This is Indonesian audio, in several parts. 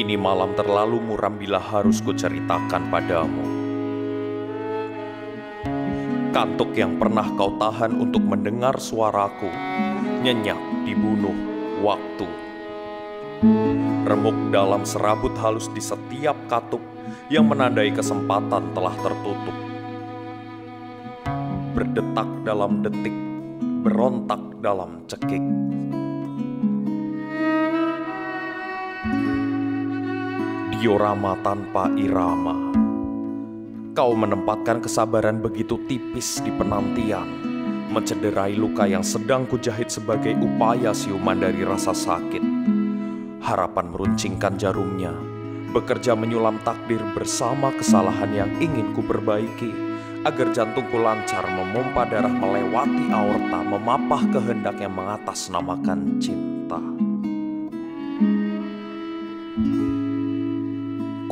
Kini malam terlalu muram bila harus kuceritakan padamu. Kantuk yang pernah kau tahan untuk mendengar suaraku nyenyak dibunuh waktu. Remuk dalam serabut halus di setiap katup yang menandai kesempatan telah tertutup. Berdetak dalam detik, berontak dalam cekik. Diorama tanpa irama. Kau menempatkan kesabaran begitu tipis di penantian, mencederai luka yang sedang kujahit sebagai upaya siuman dari rasa sakit. Harapan meruncingkan jarumnya, bekerja menyulam takdir bersama kesalahan yang ingin ku perbaiki, agar jantungku lancar memompa darah melewati aorta, memapah kehendak yang mengatasnamakan cinta.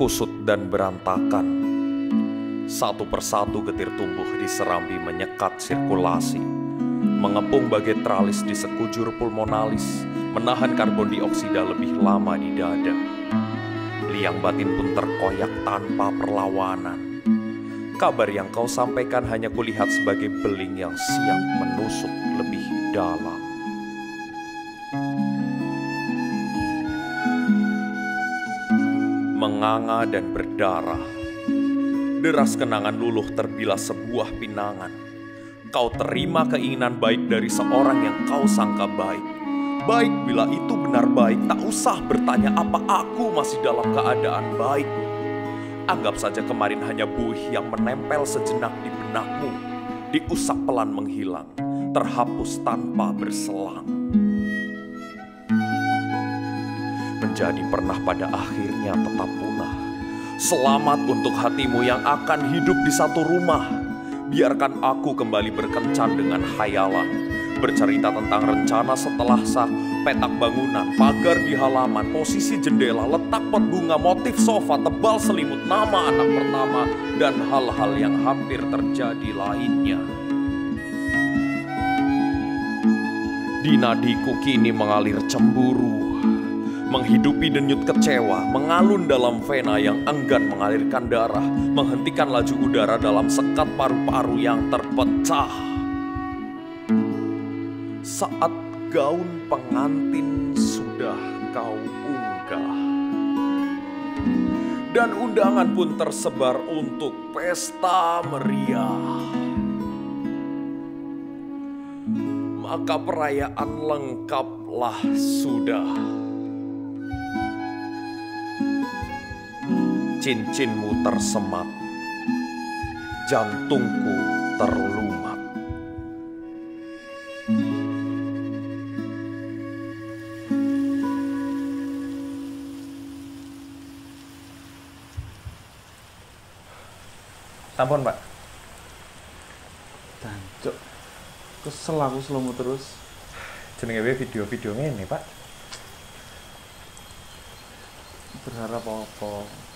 Kusut dan berantakan, satu persatu getir tumbuh di serambi menyekat sirkulasi, mengepung bagai tralis di sekujur pulmonalis, menahan karbon dioksida lebih lama di dada. Liang batin pun terkoyak tanpa perlawanan. Kabar yang kau sampaikan hanya kulihat sebagai beling yang siap menusuk lebih dalam. Menganga dan berdarah, deras kenangan luluh terbilas sebuah pinangan. Kau terima keinginan baik dari seorang yang kau sangka baik. Baik bila itu benar baik, tak usah bertanya apa aku masih dalam keadaan baik. Anggap saja kemarin hanya buih yang menempel sejenak di benakmu, diusap pelan menghilang, terhapus tanpa berselang. Menjadi pernah pada akhirnya tetap punah. Selamat untuk hatimu yang akan hidup di satu rumah. Biarkan aku kembali berkencan dengan khayalan, bercerita tentang rencana setelah sah, petak bangunan, pagar di halaman, posisi jendela, letak pot bunga, motif sofa, tebal selimut, nama anak pertama, dan hal-hal yang hampir terjadi lainnya. Di nadiku kini mengalir cemburu, menghidupi denyut kecewa, mengalun dalam vena yang enggan mengalirkan darah, menghentikan laju udara dalam sekat paru-paru yang terpecah. Saat gaun pengantin sudah kau unggah, dan undangan pun tersebar untuk pesta meriah, maka perayaan lengkaplah sudah. Cincinmu tersemat, jantungku terlumat. Sampun, Pak. Tancuk, kesel aku selemu terus. Jenenge video-video ngene, Pak. Berharap apa?